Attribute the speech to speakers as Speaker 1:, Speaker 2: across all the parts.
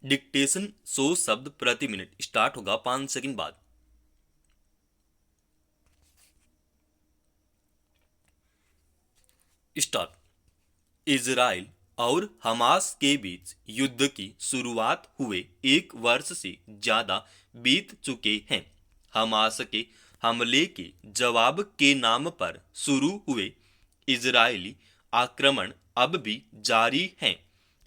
Speaker 1: Dictation 100 शब्द प्रति minute start होगा 5 सेकंड बाद। स्टार्ट। इजराइल और हमास के बीच युद्ध की शुरुआत हुए 1 वर्ष से ज्यादा बीत चुके हैं। हमास के हमले के जवाब के नाम पर शुरू हुए इजरायली आक्रमण अब भी जारी हैं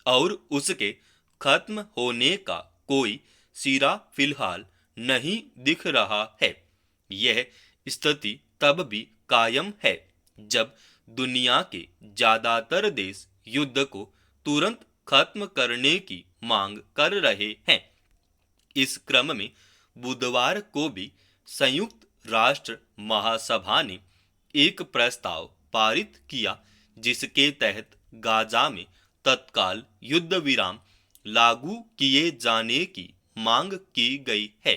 Speaker 1: और उसके खत्म होने का कोई सिरा फिलहाल नहीं दिख रहा है। यह स्थिति तब भी कायम है जब दुनिया के ज्यादातर देश युद्ध को तुरंत खत्म करने की मांग कर रहे हैं। इस क्रम में बुधवार को भी संयुक्त राष्ट्र महासभा ने एक प्रस्ताव पारित किया जिसके तहत गाजा में तत्काल युद्ध विराम लागू किए जाने की मांग की गई है।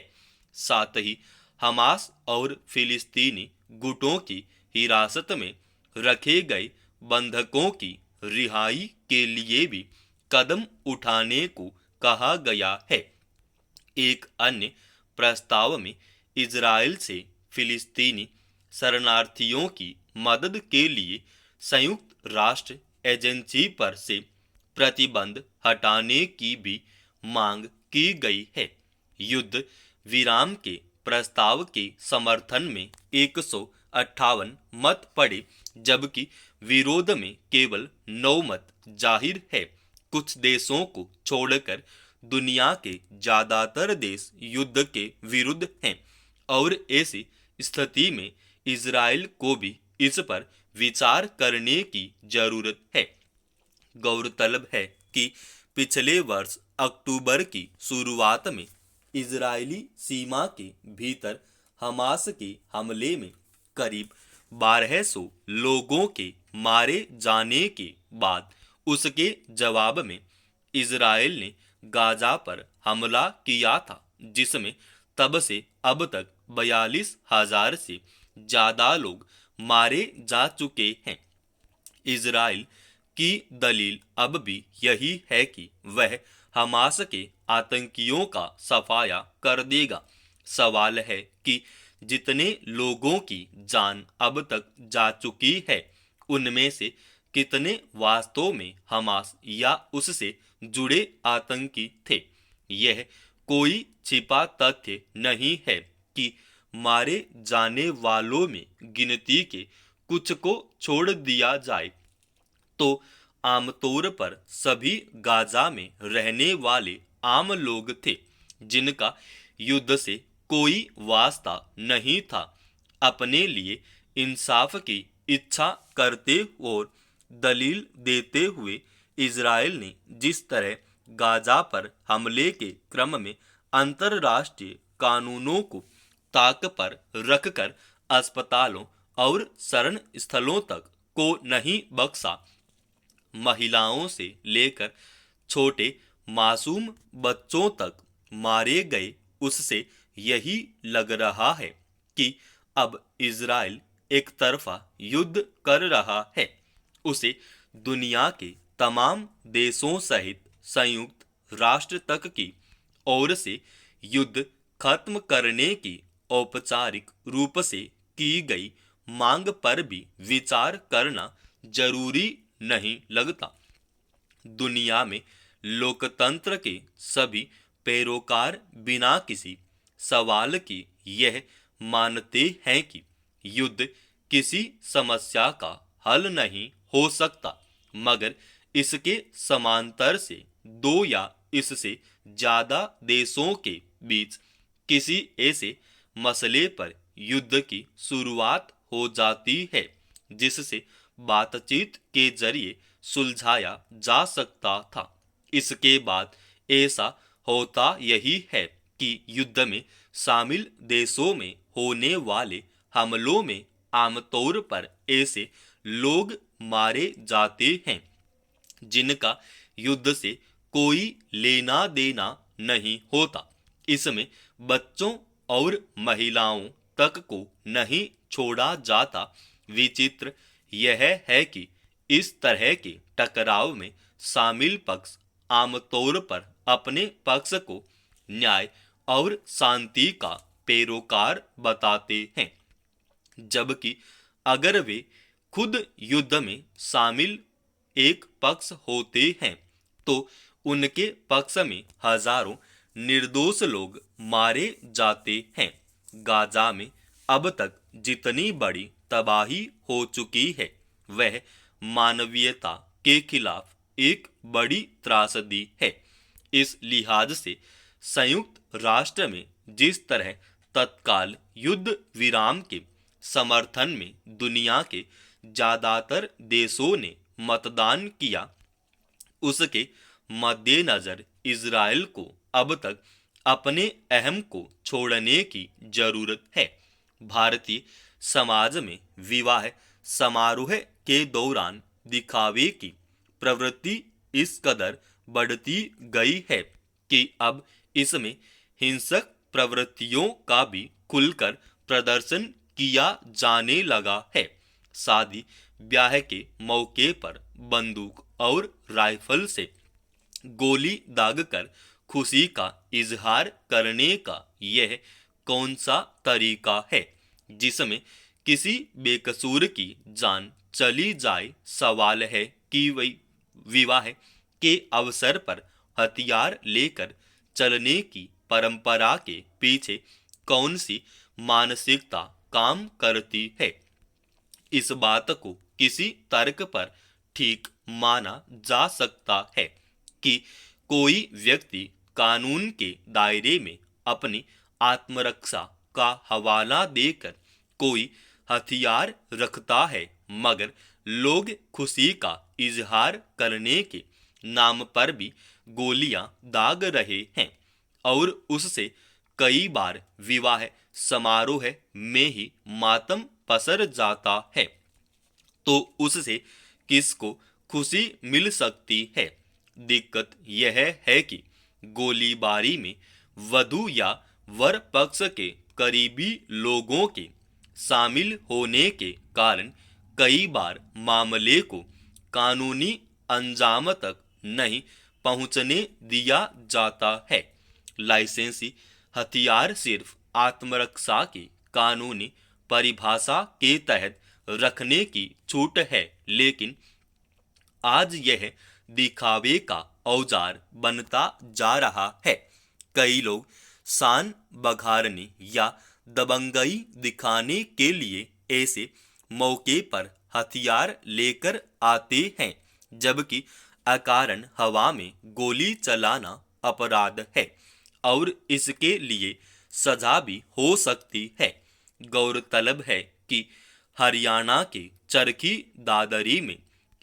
Speaker 1: साथ ही हमास और फिलिस्तीनी गुटों की हिरासत में रखे गए बंधकों की रिहाई के लिए भी कदम उठाने को कहा गया है। एक अन्य प्रस्ताव में इजराइल से फिलिस्तीनी शरणार्थियों की मदद के लिए संयुक्त राष्ट्र एजेंसी पर से प्रतिबंध हटाने की भी मांग की गई है। युद्ध विराम के प्रस्ताव के समर्थन में 158 मत पड़े जबकि विरोध में केवल 9 मत जाहिर है। कुछ देशों को छोड़कर दुनिया के ज्यादातर देश युद्ध के विरुद्ध हैं और ऐसी स्थिति में इजराइल को भी इस पर विचार करने की जरूरत है। गौरतलब है कि पिछले वर्ष अक्टूबर की शुरुआत में इजरायली सीमा के भीतर हमास के हमले में करीब 1200 लोगों के मारे जाने के बाद उसके जवाब में इजराइल ने गाजा पर हमला किया था जिसमें तब से अब तक 42,000 से ज्यादा लोग मारे जा चुके हैं। इजराइल की दलील अब भी यही है कि वह हमास के आतंकियों का सफाया कर देगा। सवाल है कि जितने लोगों की जान अब तक जा चुकी है उनमें से कितने वास्तव में हमास या उससे जुड़े आतंकी थे। यह कोई छिपा तथ्य नहीं है कि मारे जाने वालों में गिनती के कुछ को छोड़ दिया जाए तो आमतौर पर सभी गाजा में रहने वाले आम लोग थे जिनका युद्ध से कोई वास्ता नहीं था। अपने लिए इंसाफ की इच्छा करते और दलील देते हुए इजराइल ने जिस तरह गाजा पर हमले के क्रम में अंतर्राष्ट्रीय कानूनों को ताक पर रखकर अस्पतालों और शरण स्थलों तक को नहीं बख्शा, महिलाओं से लेकर छोटे मासूम बच्चों तक मारे गए, उससे यही लग रहा है कि अब इजराइल एक तरफा युद्ध कर रहा है। उसे दुनिया के तमाम देशों सहित संयुक्त राष्ट्र तक की ओर से युद्ध खत्म करने की औपचारिक रूप से की गई मांग पर भी विचार करना जरूरी नहीं लगता। दुनिया में लोकतंत्र के सभी पैरोकार बिना किसी सवाल की यह मानते हैं कि युद्ध किसी समस्या का हल नहीं हो सकता मगर इसके समांतर से दो या इससे ज्यादा देशों के बीच किसी ऐसे मसले पर युद्ध की शुरुआत हो जाती है जिससे बातचीत के जरिए सुलझाया जा सकता था। इसके बाद ऐसा होता यही है कि युद्ध में शामिल देशों में होने वाले हमलों में आमतौर पर ऐसे लोग मारे जाते हैं जिनका युद्ध से कोई लेना देना नहीं होता। इसमें बच्चों और महिलाओं तक को नहीं छोड़ा जाता। विचित्र यह है कि इस तरह के टकराव में शामिल पक्ष आमतौर पर अपने पक्ष को न्याय और शांति का पैरोकार बताते हैं, जबकि अगर वे खुद युद्ध में शामिल एक पक्ष होते हैं तो उनके पक्ष में हजारों निर्दोष लोग मारे जाते हैं। गाजा में अब तक जितनी बड़ी तबाही हो चुकी है वह मानवीयता के खिलाफ एक बड़ी त्रासदी है। इस लिहाज से संयुक्त राष्ट्र में जिस तरह तत्काल युद्ध विराम के समर्थन में दुनिया के ज्यादातर देशों ने मतदान किया, उसके मद्देनजर इजराइल को अब तक अपने अहम को छोड़ने की जरूरत है। भारतीय समाज में विवाह समारोह के दौरान दिखावे की प्रवृत्ति इस कदर बढ़ती गई है कि अब इसमें हिंसक प्रवृत्तियों का भी खुलकर प्रदर्शन किया जाने लगा है। शादी ब्याह के मौके पर बंदूक और राइफल से गोली दागकर खुशी का इजहार करने का यह कौन सा तरीका है जिसमें किसी बेकसूर की जान चली जाए। सवाल है कि वही विवाह के अवसर पर हथियार लेकर चलने की परंपरा के पीछे कौन सी मानसिकता काम करती है। इस बात को किसी तर्क पर ठीक माना जा सकता है कि कोई व्यक्ति कानून के दायरे में अपनी आत्मरक्षा का हवाला देकर कोई हथियार रखता है, मगर लोग खुशी का इजहार करने के नाम पर भी गोलियां दाग रहे हैं और उससे कई बार विवाह समारोह में ही मातम पसर जाता है, तो उससे किसको खुशी मिल सकती है। दिक्कत यह है कि गोलीबारी में वधू या वर पक्ष के करीबी लोगों के शामिल होने के कारण कई बार मामले को कानूनी अंजाम तक नहीं पहुंचने दिया जाता है। लाइसेंसी हथियार सिर्फ आत्मरक्षा की कानूनी परिभाषा के तहत रखने की छूट है, लेकिन आज यह दिखावे का औजार बनता जा रहा है। कई लोग शान बघारने या दबंगई दिखाने के लिए ऐसे मौके पर हथियार लेकर आते हैं, जबकि अकारण हवा में गोली चलाना अपराध है और इसके लिए सजा भी हो सकती है। गौरतलब है कि हरियाणा के चरखी दादरी में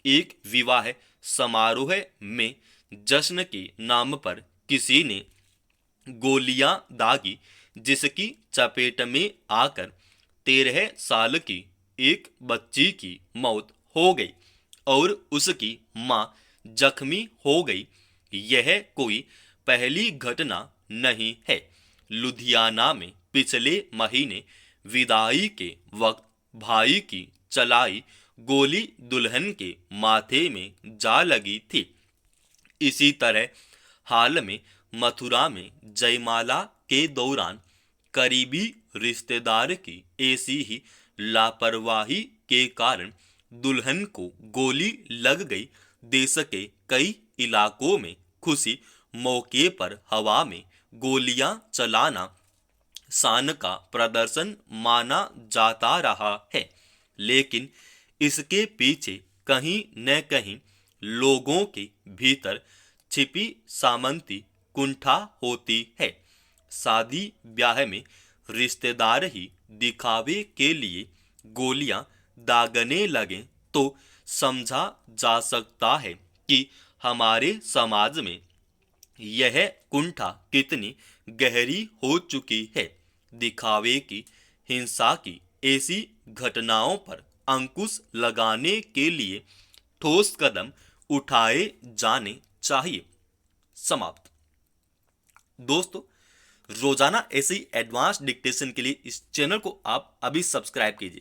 Speaker 1: एक विवाह समारोह में जश्न के नाम पर किसी ने गोलियां दागी, जिसकी चपेट में आकर 13 साल की एक बच्ची की मौत हो गई और उसकी मां जख्मी हो गई। यह कोई पहली घटना नहीं है। लुधियाना में पिछले महीने विदाई के वक्त भाई की चलाई गोली दुल्हन के माथे में जा लगी थी। इसी तरह हाल में मथुरा में जयमाला के दौरान करीबी रिश्तेदार की ऐसी ही लापरवाही के कारण दुल्हन को गोली लग गई। देश के कई इलाकों में खुशी मौके पर हवा में गोलियां चलाना शान का प्रदर्शन माना जाता रहा है, लेकिन इसके पीछे कहीं न कहीं लोगों के भीतर छिपी सामंती कुंठा होती है। शादी ब्याह में रिश्तेदार ही दिखावे के लिए गोलियां दागने लगे तो समझा जा सकता है कि हमारे समाज में यह कुंठा कितनी गहरी हो चुकी है। दिखावे की हिंसा की ऐसी घटनाओं पर अंकुश लगाने के लिए ठोस कदम उठाए जाने चाहिए। समाप्त। दोस्तों, रोजाना ऐसी एडवांस डिक्टेशन के लिए इस चैनल को आप अभी सब्सक्राइब कीजिए।